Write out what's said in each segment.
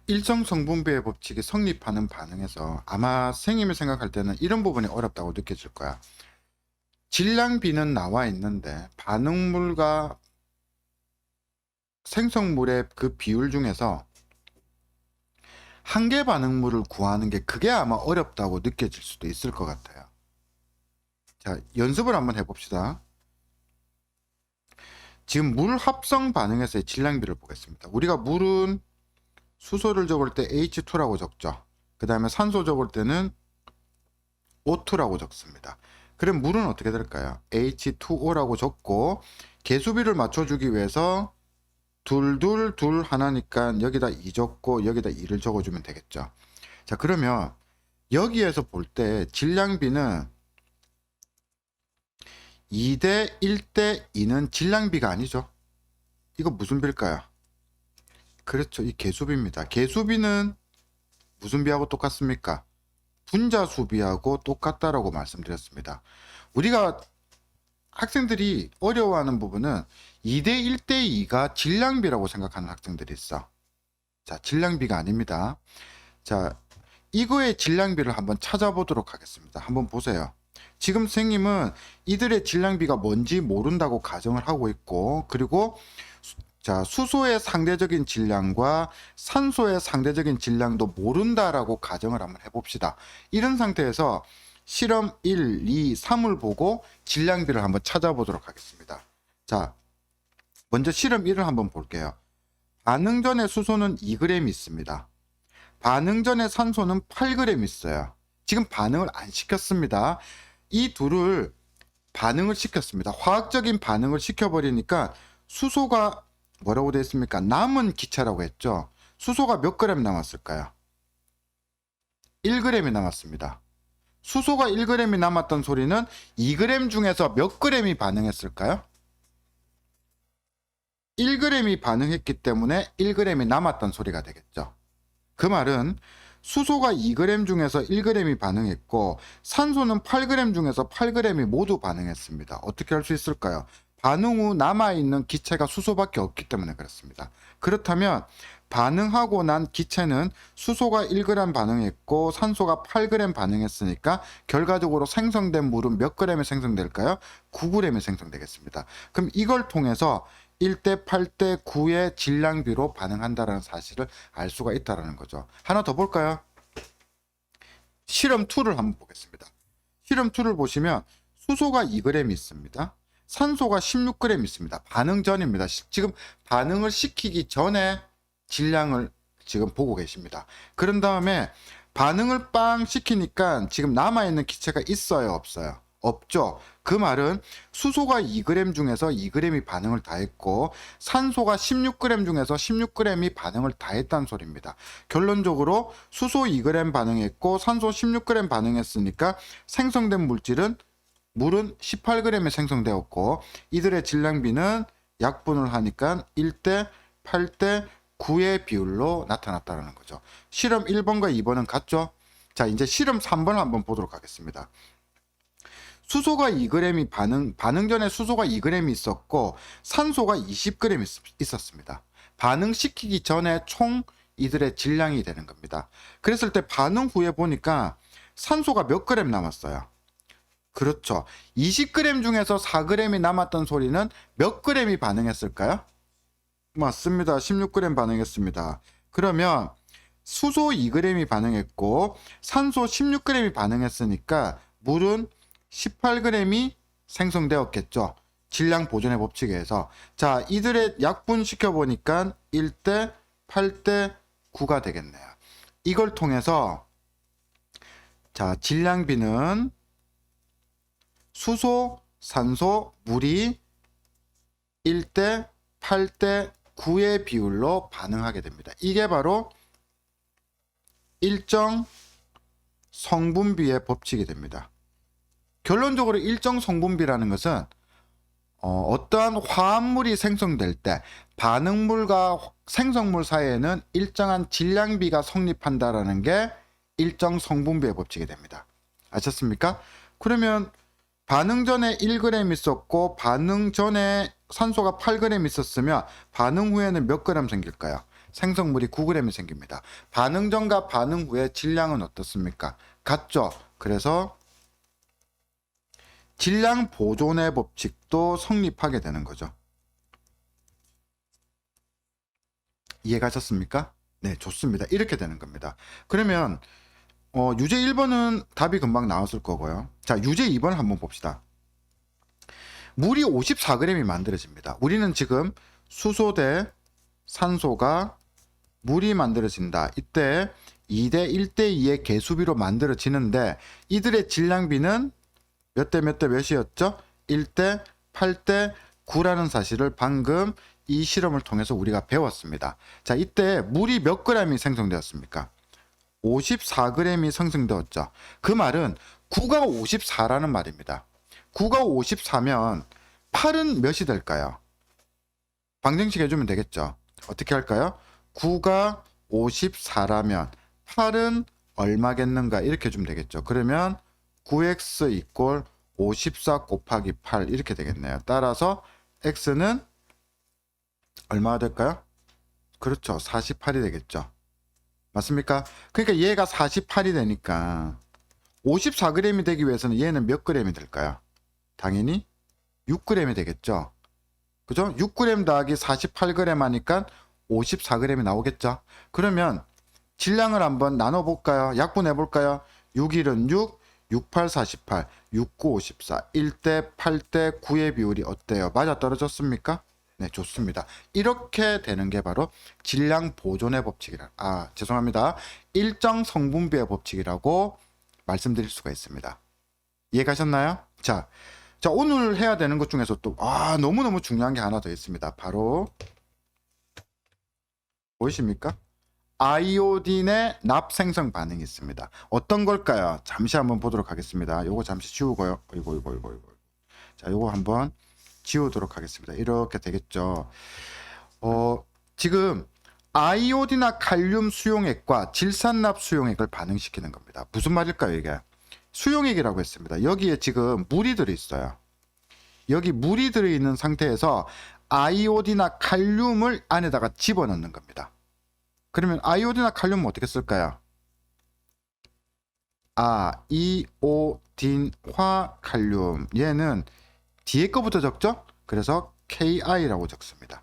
일정 성분비의 법칙이 성립하는 반응에서 아마 선생님이 생각할 때는 이런 부분이 어렵다고 느껴질 거야. 질량비는 나와 있는데 반응물과 생성물의 그 비율 중에서 한계 반응물을 구하는 게 그게 아마 어렵다고 느껴질 수도 있을 것 같아요. 자, 연습을 한번 해봅시다. 지금 물 합성 반응에서의 질량비를 보겠습니다. 우리가 물은 수소를 적을 때 H2라고 적죠. 그 다음에 산소 적을 때는 O2라고 적습니다. 그럼 물은 어떻게 될까요? H2O라고 적고 개수비를 맞춰주기 위해서 둘 하나니까 여기다 2 적고 여기다 2를 적어주면 되겠죠. 자, 그러면 여기에서 볼 때 질량비는 2대 1대 2는 질량비가 아니죠. 이거 무슨 비일까요? 그렇죠. 이 개수비입니다. 개수비는 무슨 비하고 똑같습니까? 분자수비하고 똑같다라고 말씀드렸습니다. 우리가 학생들이 어려워하는 부분은 2대 1대 2가 질량비라고 생각하는 학생들이 있어. 자, 질량비가 아닙니다. 자, 이거의 질량비를 한번 찾아보도록 하겠습니다. 한번 보세요. 지금 선생님은 이들의 질량비가 뭔지 모른다고 가정을 하고 있고, 그리고 자, 수소의 상대적인 질량과 산소의 상대적인 질량도 모른다라고 가정을 한번 해봅시다. 이런 상태에서 실험 1, 2, 3을 보고 질량비를 한번 찾아보도록 하겠습니다. 자, 먼저 실험 1을 한번 볼게요. 반응 전에 수소는 2g 있습니다. 반응 전에 산소는 8g 있어요. 지금 반응을 안 시켰습니다. 이 둘을 반응을 시켰습니다. 화학적인 반응을 시켜버리니까 수소가 뭐라고 되어 있습니까? 남은 기체라고 했죠. 수소가 몇 그램 남았을까요? 1g이 남았습니다. 수소가 1g이 남았던 소리는 2g 중에서 몇 g이 반응했을까요? 1g이 반응했기 때문에 1g이 남았던 소리가 되겠죠. 그 말은 수소가 2g 중에서 1g이 반응했고 산소는 8g 중에서 8g이 모두 반응했습니다. 어떻게 할 수 있을까요? 반응 후 남아있는 기체가 수소밖에 없기 때문에 그렇습니다. 그렇다면 반응하고 난 기체는 수소가 1g 반응했고 산소가 8g 반응했으니까 결과적으로 생성된 물은 몇 g이 생성될까요? 9g이 생성되겠습니다. 그럼 이걸 통해서 1대 8대 9의 질량비로 반응한다는 사실을 알 수가 있다는 거죠. 하나 더 볼까요? 실험 2를 한번 보겠습니다. 실험 2를 보시면 수소가 2g 있습니다. 산소가 16g 있습니다. 반응 전입니다. 지금 반응을 시키기 전에 질량을 지금 보고 계십니다. 그런 다음에 반응을 빵 시키니까 지금 남아있는 기체가 있어요, 없어요? 없죠. 그 말은 수소가 2g 중에서 2g이 반응을 다 했고 산소가 16g 중에서 16g이 반응을 다 했다는 소리입니다. 결론적으로 수소 2g 반응했고 산소 16g 반응했으니까 생성된 물은 18g이 생성되었고 이들의 질량비는 약분을 하니까 1대 8대 9의 비율로 나타났다는 거죠. 실험 1번과 2번은 같죠? 자, 이제 실험 3번을 한번 보도록 하겠습니다. 수소가 2g이 반응 전에 수소가 2g이 있었고 산소가 20g 있었습니다. 반응시키기 전에 총 이들의 질량이 되는 겁니다. 그랬을 때 반응 후에 보니까 산소가 몇 g 남았어요? 그렇죠. 20g 중에서 4g이 남았던 소리는 몇 g이 반응했을까요? 맞습니다. 16g 반응했습니다. 그러면 수소 2g이 반응했고 산소 16g이 반응했으니까 물은 18g이 생성되었겠죠. 질량 보존의 법칙에 의해서. 자, 이들의 약분시켜 보니까 1대 8대 9가 되겠네요. 이걸 통해서 자, 질량비는 수소, 산소, 물이 1대 8대 9의 비율로 반응하게 됩니다. 이게 바로 일정 성분비의 법칙이 됩니다. 결론적으로 일정 성분비라는 것은 어떠한 화합물이 생성될 때 반응물과 생성물 사이에는 일정한 질량비가 성립한다라는 게 일정 성분비의 법칙이 됩니다. 아셨습니까? 그러면 반응 전에 1g 있었고 반응 전에 산소가 8g 있었으면 반응 후에는 몇 g 생길까요? 생성물이 9g이 생깁니다. 반응 전과 반응 후의 질량은 어떻습니까? 같죠? 그래서 질량 보존의 법칙도 성립하게 되는 거죠. 이해가셨습니까? 네, 좋습니다. 이렇게 되는 겁니다. 그러면 유제 1번은 답이 금방 나왔을 거고요. 자, 유제 2번 한번 봅시다. 물이 54g이 만들어집니다. 우리는 지금 수소 대 산소가 물이 만들어진다. 이때 2대 1대 2의 개수비로 만들어지는데 이들의 질량비는 몇 대 몇 대 몇이었죠? 1대 8대 9라는 사실을 방금 이 실험을 통해서 우리가 배웠습니다. 자, 이때 물이 몇 g이 생성되었습니까? 54g이 생성되었죠. 그 말은 9가 54라는 말입니다. 9가 54면 8은 몇이 될까요? 방정식 해주면 되겠죠. 어떻게 할까요? 9가 54라면 8은 얼마겠는가 이렇게 해주면 되겠죠. 그러면 9x 이꼴 54 곱하기 8 이렇게 되겠네요. 따라서 x는 얼마가 될까요? 그렇죠. 48이 되겠죠. 맞습니까? 그러니까 얘가 48이 되니까 54g이 되기 위해서는 얘는 몇 g이 될까요? 당연히 6g이 되겠죠. 그죠? 6g 더하기 48g 하니까 54g이 나오겠죠. 그러면 질량을 한번 나눠볼까요? 약분해볼까요? 6일은 6, 68, 48, 69, 54, 1대 8대 9의 비율이 어때요? 맞아떨어졌습니까? 네, 좋습니다. 이렇게 되는 게 바로 질량 보존의 법칙이라, 죄송합니다. 일정 성분비의 법칙이라고 말씀드릴 수가 있습니다. 이해가셨나요? 자, 오늘 해야 되는 것 중에서 또, 너무너무 중요한 게 하나 더 있습니다. 바로, 보이십니까? 아이오딘의 납 생성 반응이 있습니다. 어떤 걸까요? 잠시 한번 보도록 하겠습니다. 요거 잠시 지우고요. 이거. 자, 요거 한번 지우도록 하겠습니다. 이렇게 되겠죠. 지금 아이오딘과 칼륨 수용액과 질산납 수용액을 반응시키는 겁니다. 무슨 말일까요, 이게? 수용액이라고 했습니다. 여기에 지금 물이 들어있어요. 여기 물이 들어있는 상태에서 아이오딘과 칼륨을 안에다가 집어넣는 겁니다. 그러면 아이오딘과 칼륨은 어떻게 쓸까요? 아이오딘화 칼륨. 얘는 뒤에 거부터 적죠? 그래서 KI라고 적습니다.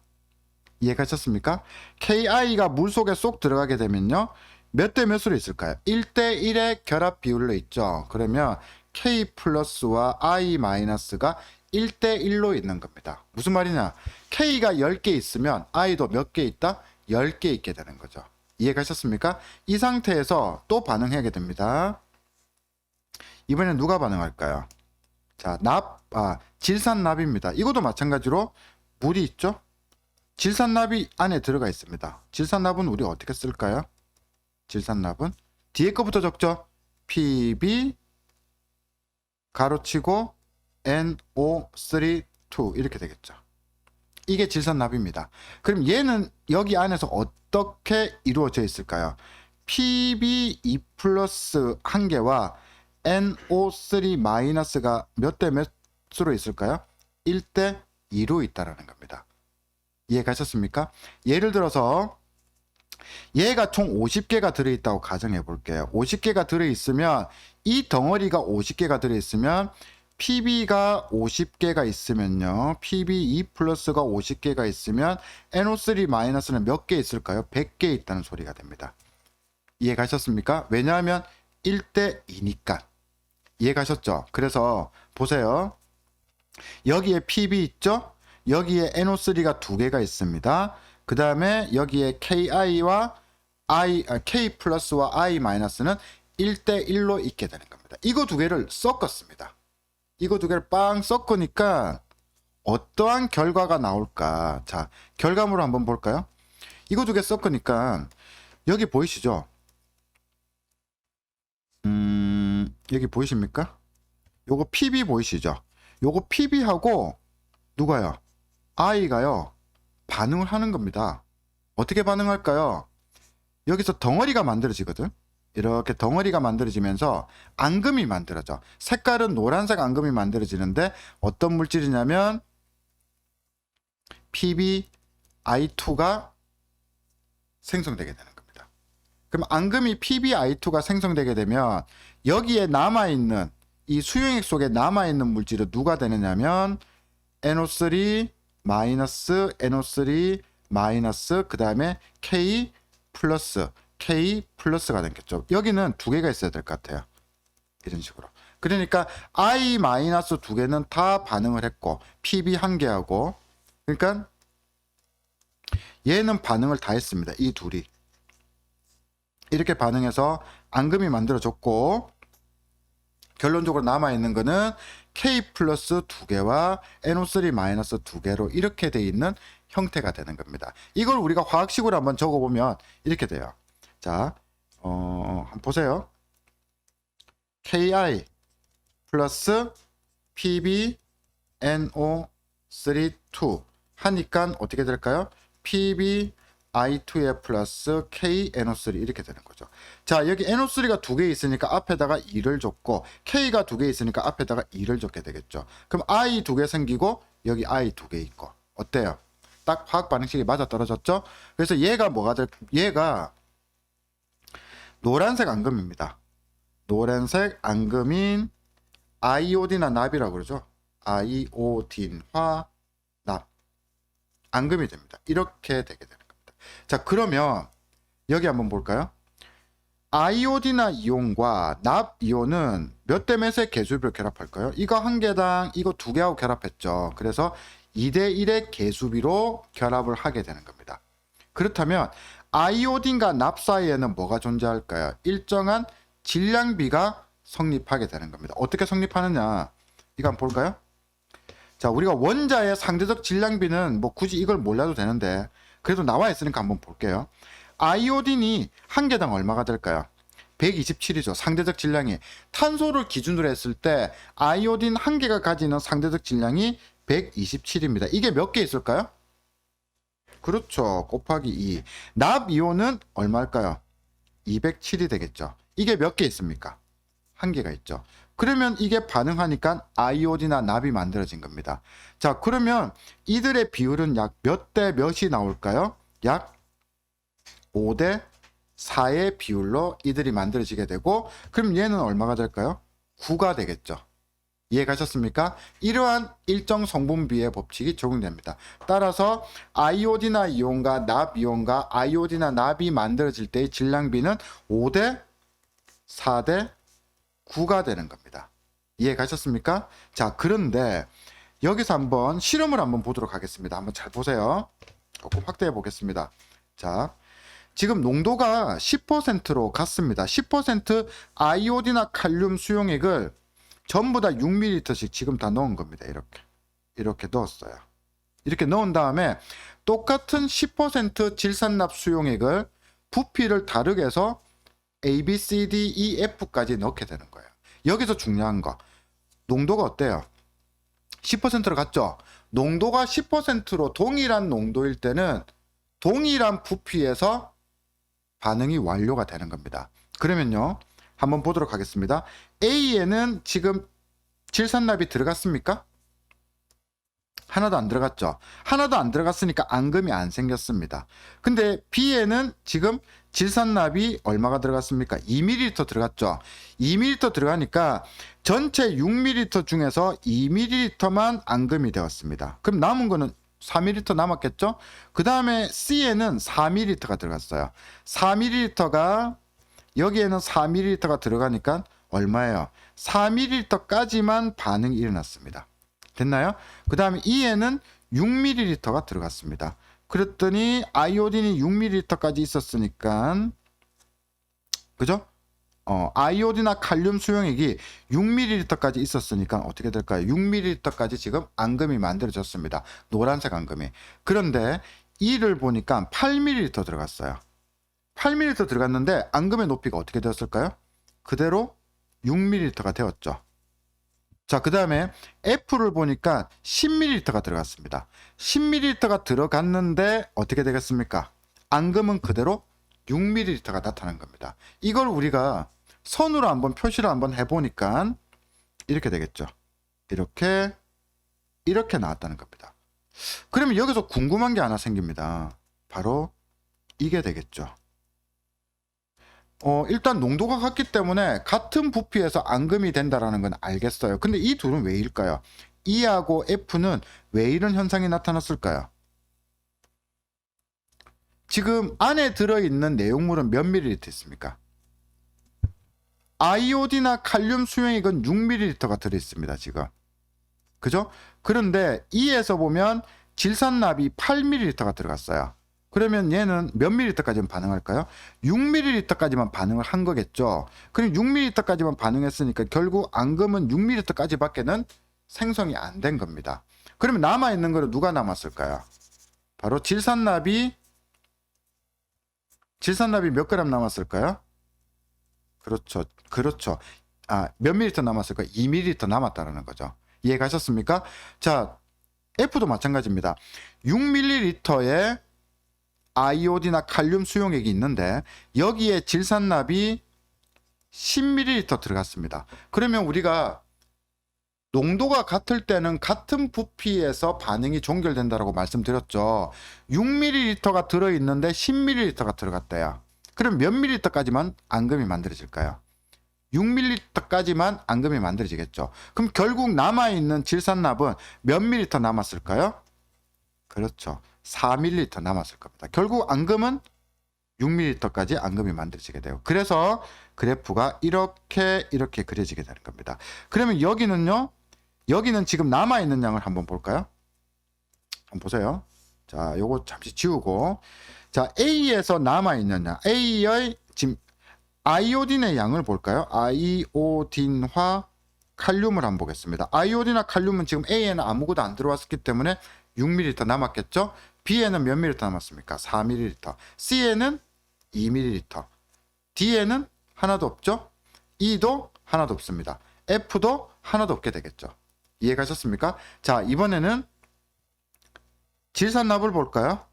이해가셨습니까? KI가 물 속에 쏙 들어가게 되면요. 몇 대 몇으로 있을까요? 1대 1의 결합 비율로 있죠. 그러면 K 플러스와 I 마이너스가 1대 1로 있는 겁니다. 무슨 말이냐? K가 10개 있으면 I도 몇 개 있다? 10개 있게 되는 거죠. 이해가셨습니까? 이 상태에서 또 반응하게 됩니다. 이번엔 누가 반응할까요? 자, 질산납입니다. 이것도 마찬가지로 물이 있죠? 질산납이 안에 들어가 있습니다. 질산납은 우리 어떻게 쓸까요? 질산납은 뒤에 거부터 적죠? PB 가로치고 NO3 2 이렇게 되겠죠. 이게 질산납입니다. 그럼 얘는 여기 안에서 어떻게 이루어져 있을까요? PB2 플러스 한 개와 NO3 마이너스가 몇 대 몇으로 있을까요? 1대 2로 있다라는 겁니다. 이해가셨습니까? 예를 들어서 얘가 총 50개가 들어있다고 가정해 볼게요. 50개가 들어있으면 이 덩어리가 50개가 들어있으면 PB가 50개가 있으면요. PB2 플러스가 50개가 있으면 NO3 마이너스는 몇 개 있을까요? 100개 있다는 소리가 됩니다. 이해가셨습니까? 왜냐하면 1대 2니까. 이해가셨죠? 그래서 보세요. 여기에 PB 있죠? 여기에 NO3가 2개가 있습니다. 그 다음에 여기에 KI와 K 플러스와 I 마이너스는 1대 1로 있게 되는 겁니다. 이거 두 개를 섞었습니다. 이거 두 개를 빵 섞으니까 어떠한 결과가 나올까? 자, 결과물을 한번 볼까요? 이거 두 개 섞으니까 여기 보이시죠? 여기 보이십니까? 요거 PB 보이시죠? 요거 PB하고 누가요? I가요. 반응을 하는 겁니다. 어떻게 반응할까요? 여기서 덩어리가 만들어지거든. 이렇게 덩어리가 만들어지면서 앙금이 만들어져. 색깔은 노란색 앙금이 만들어지는데 어떤 물질이냐면 PbI2가 생성되게 되는 겁니다. 그럼 앙금이 PbI2가 생성되게 되면 여기에 남아있는 이 수용액 속에 남아있는 물질은 누가 되느냐면 NO3 마이너스 NO3 마이너스 그 다음에 K 플러스가 되겠죠. 여기는 두 개가 있어야 될 것 같아요. 이런 식으로. 그러니까 I 마이너스 두 개는 다 반응을 했고 PB 한 개하고 그러니까 얘는 반응을 다 했습니다. 이 둘이 이렇게 반응해서 앙금이 만들어졌고 결론적으로 남아있는 거는 K 플러스 두 개와 NO3 마이너스 두 개로 이렇게 돼 있는 형태가 되는 겁니다. 이걸 우리가 화학식으로 한번 적어보면 이렇게 돼요. 자, 한번 보세요. KI 플러스 PbNO3 2 하니까 어떻게 될까요? PbI2에 플러스 KNO3 이렇게 되는 거죠. 자, 여기 NO3가 두 개 있으니까 앞에다가 2를 줬고 K가 두 개 있으니까 앞에다가 2를 줬게 되겠죠. 그럼 I 두 개 생기고 여기 I 두 개 있고 어때요? 딱 화학 반응식이 맞아 떨어졌죠? 그래서 얘가 얘가 노란색 앙금입니다. 노란색 앙금인 아이오딘화 납이라고 그러죠. 아이오딘화 납. 앙금이 됩니다. 이렇게 되게 되는 겁니다. 자, 그러면 여기 한번 볼까요? 아이오딘화 이온과 납 이온은 몇 대 몇의 개수비로 결합할까요? 이거 한 개당 이거 두 개하고 결합했죠. 그래서 2대 1의 개수비로 결합을 하게 되는 겁니다. 그렇다면 아이오딘과 납 사이에는 뭐가 존재할까요? 일정한 질량비가 성립하게 되는 겁니다. 어떻게 성립하느냐? 이거 한번 볼까요? 자, 우리가 원자의 상대적 질량비는 뭐 굳이 이걸 몰라도 되는데 그래도 나와 있으니까 한번 볼게요. 아이오딘이 한 개당 얼마가 될까요? 127이죠. 상대적 질량이. 탄소를 기준으로 했을 때 아이오딘 한 개가 가지는 상대적 질량이 127입니다. 이게 몇 개 있을까요? 그렇죠. 곱하기 2. 납이온은 얼마일까요? 207이 되겠죠. 이게 몇 개 있습니까? 한 개가 있죠. 그러면 이게 반응하니까 아이오딘과 납이 만들어진 겁니다. 자, 그러면 이들의 비율은 약 몇 대 몇이 나올까요? 약 5대 4의 비율로 이들이 만들어지게 되고 그럼 얘는 얼마가 될까요? 9가 되겠죠. 이해가셨습니까? 이러한 일정 성분비의 법칙이 적용됩니다. 따라서 아이오딘화 이온과 납 이온과 아이오딘화 납이 만들어질 때의 질량비는 5대 4대 9가 되는 겁니다. 이해가셨습니까? 자, 그런데 여기서 한번 실험을 한번 보도록 하겠습니다. 한번 잘 보세요. 조금 확대해 보겠습니다. 자, 지금 농도가 10%로 갔습니다. 10% 아이오딘화 칼륨 수용액을 전부 다 6ml씩 지금 다 넣은 겁니다. 이렇게 넣었어요. 이렇게 넣은 다음에 똑같은 10% 질산납 수용액을 부피를 다르게 해서 A, B, C, D, E, F까지 넣게 되는 거예요. 여기서 중요한 거 농도가 어때요? 10%로 갔죠? 농도가 10%로 동일한 농도일 때는 동일한 부피에서 반응이 완료가 되는 겁니다. 그러면요 한번 보도록 하겠습니다. A에는 지금 질산납이 들어갔습니까? 하나도 안 들어갔죠. 하나도 안 들어갔으니까 앙금이 안 생겼습니다. 근데 B에는 지금 질산납이 얼마가 들어갔습니까? 2ml 들어갔죠. 2ml 들어가니까 전체 6ml 중에서 2ml만 앙금이 되었습니다. 그럼 남은 거는 4ml 남았겠죠? 그 다음에 C에는 4ml가 들어갔어요. 4ml가 여기에는 4ml가 들어가니까 얼마예요? 4ml까지만 반응이 일어났습니다. 됐나요? 그 다음에 E에는 6ml가 들어갔습니다. 그랬더니 아이오딘이 6ml까지 있었으니까 그죠? 아이오딘과 칼륨 수용액이 6ml까지 있었으니까 어떻게 될까요? 6ml까지 지금 앙금이 만들어졌습니다. 노란색 앙금이. 그런데 E를 보니까 8ml 들어갔어요. 8ml 들어갔는데 앙금의 높이가 어떻게 되었을까요? 그대로 6ml가 되었죠. 자, 그 다음에 F를 보니까 10ml가 들어갔습니다. 10ml가 들어갔는데 어떻게 되겠습니까? 앙금은 그대로 6ml가 나타난 겁니다. 이걸 우리가 선으로 한번 표시를 한번 해보니까 이렇게 되겠죠. 이렇게 나왔다는 겁니다. 그러면 여기서 궁금한 게 하나 생깁니다. 바로 이게 되겠죠. 일단 농도가 같기 때문에 같은 부피에서 앙금이 된다라는 건 알겠어요. 근데 이 둘은 왜일까요? E하고 F는 왜 이런 현상이 나타났을까요? 지금 안에 들어있는 내용물은 몇 ml 있습니까? 아이오딘이나 칼륨 수용액은 6ml가 들어있습니다. 지금. 그죠? 그런데 E에서 보면 질산납이 8ml가 들어갔어요. 그러면 얘는 몇 ml까지만 반응할까요? 6ml까지만 반응을 한 거겠죠. 그럼 6ml까지만 반응했으니까 결국 앙금은 6ml까지밖에는 생성이 안 된 겁니다. 그러면 남아있는 거는 누가 남았을까요? 바로 질산납이 몇 그램 남았을까요? 그렇죠. 몇 밀리리터 남았을까요? 2ml 남았다는 거죠. 이해가셨습니까? 자, F도 마찬가지입니다. 6ml의 아이오딘이나 칼륨 수용액이 있는데 여기에 질산납이 10ml 들어갔습니다. 그러면 우리가 농도가 같을 때는 같은 부피에서 반응이 종결된다고 말씀드렸죠. 6ml가 들어있는데 10ml가 들어갔대요. 그럼 몇 ml까지만 앙금이 만들어질까요? 6ml까지만 앙금이 만들어지겠죠. 그럼 결국 남아있는 질산납은 몇 ml 남았을까요? 그렇죠. 4ml 남았을 겁니다. 결국 앙금은 6ml까지 앙금이 만들어지게 돼요. 그래서 그래프가 이렇게 그려지게 되는 겁니다. 그러면 여기는요? 여기는 지금 남아있는 양을 한번 볼까요? 한번 보세요. 자, 요거 잠시 지우고. 자, A에서 남아있는 양. A의 지금 아이오딘의 양을 볼까요? 아이오딘화 칼륨을 한번 보겠습니다. 아이오딘과 칼륨은 지금 A에는 아무것도 안 들어왔기 때문에 6ml 남았겠죠? B에는 몇 ml 남았습니까? 4ml. C에는 2ml. D에는 하나도 없죠? E도 하나도 없습니다. F도 하나도 없게 되겠죠. 이해가셨습니까? 자, 이번에는 질산납을 볼까요?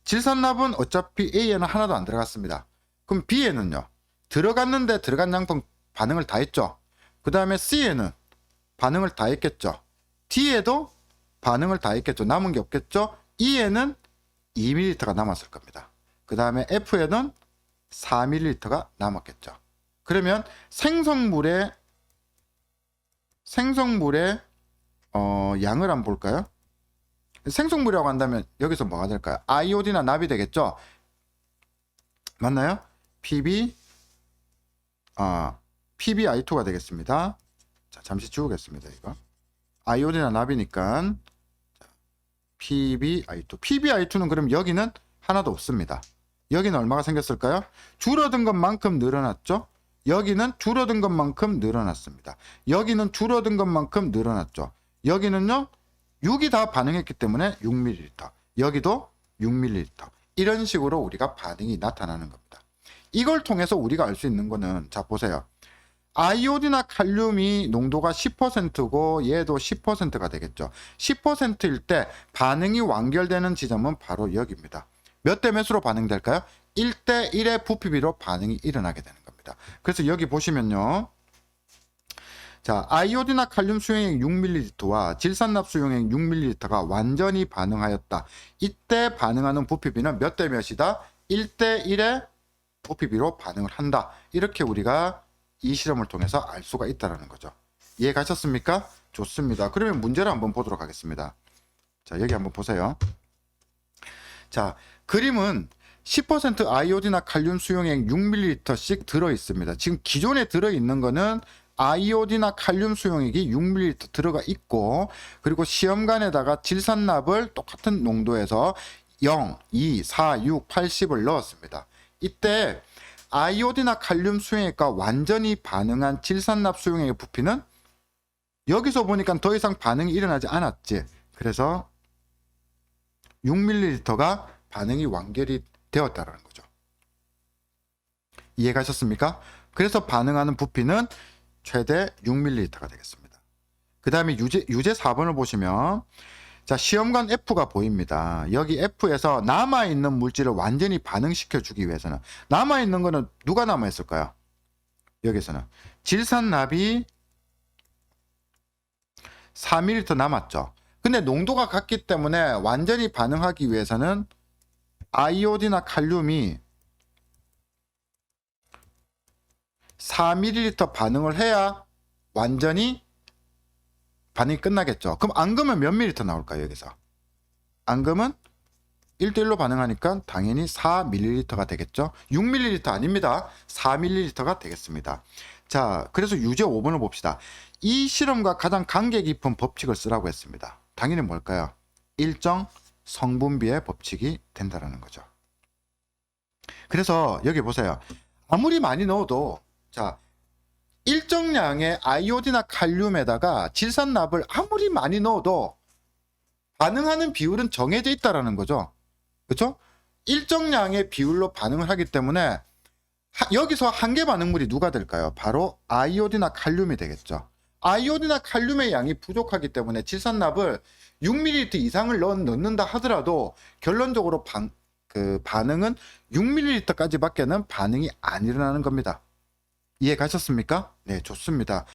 질산납은 어차피 A에는 하나도 안 들어갔습니다. 그럼 B에는요? 들어갔는데 들어간 양분 반응을 다 했죠. 그 다음에 C에는 반응을 다 했겠죠. D에도 반응을 다 했겠죠. 남은 게 없겠죠. E에는 2ml가 남았을 겁니다. 그 다음에 F에는 4ml가 남았겠죠. 그러면 생성물의 양을 한번 볼까요? 생성물이라고 한다면 여기서 뭐가 될까요? 아이오딘이나 납이 되겠죠. 맞나요? PbI2가 되겠습니다. 자, 잠시 지우겠습니다. 이거 아이오딘이나 납이니까 PbI2. PbI2는 그럼 여기는 하나도 없습니다. 여기는 얼마가 생겼을까요? 줄어든 것만큼 늘어났죠. 여기는 줄어든 것만큼 늘어났습니다. 여기는 줄어든 것만큼 늘어났죠. 여기는요, 6이 다 반응했기 때문에 6ml. 여기도 6ml. 이런 식으로 우리가 반응이 나타나는 겁니다. 이걸 통해서 우리가 알 수 있는 거는, 자, 보세요. 아이오딘이나 칼륨이 농도가 10%고 얘도 10%가 되겠죠. 10%일 때 반응이 완결되는 지점은 바로 여기입니다. 몇 대 몇으로 반응될까요? 1대 1의 부피비로 반응이 일어나게 되는 겁니다. 그래서 여기 보시면요. 자, 아이오딘이나 칼륨 수용액 6ml와 질산납 수용액 6ml가 완전히 반응하였다. 이때 반응하는 부피비는 몇 대 몇이다? 1대 1의 부피비로 반응을 한다. 이렇게 우리가 이 실험을 통해서 알 수가 있다는 거죠. 이해 가셨습니까? 좋습니다. 그러면 문제를 한번 보도록 하겠습니다. 자, 여기 한번 보세요. 자, 그림은 10% 아이오딘이나 칼륨 수용액 6ml씩 들어 있습니다. 지금 기존에 들어 있는 거는 아이오딘이나 칼륨 수용액이 6ml 들어가 있고, 그리고 시험관에다가 질산납을 똑같은 농도에서 0, 2, 4, 6, 80을 넣었습니다. 이때 아이오딘이나 칼륨 수용액과 완전히 반응한 질산납 수용액의 부피는 여기서 보니까 더 이상 반응이 일어나지 않았지. 그래서 6ml가 반응이 완결이 되었다는 거죠. 이해 가셨습니까? 그래서 반응하는 부피는 최대 6ml가 되겠습니다. 그 다음에 유제 4번을 보시면, 자, 시험관 F가 보입니다. 여기 F에서 남아있는 물질을 완전히 반응시켜 주기 위해서는, 남아있는 거는 누가 남아있을까요? 여기서는 질산납이 4ml 남았죠. 근데 농도가 같기 때문에 완전히 반응하기 위해서는 아이오딘이나 칼륨이 4ml 반응을 해야 완전히 반응이 끝나겠죠. 그럼 앙금은 몇 ml 나올까요? 여기서 앙금은 1대1로 반응하니까 당연히 4ml가 되겠죠. 6ml 아닙니다. 4ml가 되겠습니다. 자, 그래서 유제 5번을 봅시다. 이 실험과 가장 관계 깊은 법칙을 쓰라고 했습니다. 당연히 뭘까요? 일정 성분비의 법칙이 된다는 거죠. 그래서 여기 보세요. 아무리 많이 넣어도 자, 일정량의 아이오딘이나 칼륨에다가 질산납을 아무리 많이 넣어도 반응하는 비율은 정해져 있다라는 거죠. 그렇죠? 일정량의 비율로 반응을 하기 때문에 여기서 한계 반응물이 누가 될까요? 바로 아이오딘이나 칼륨이 되겠죠. 아이오딘이나 칼륨의 양이 부족하기 때문에 질산납을 6ml 이상을 넣는다 하더라도 결론적으로 반응은 6ml까지밖에는 반응이 안 일어나는 겁니다. 이해 가셨습니까? 네, 좋습니다.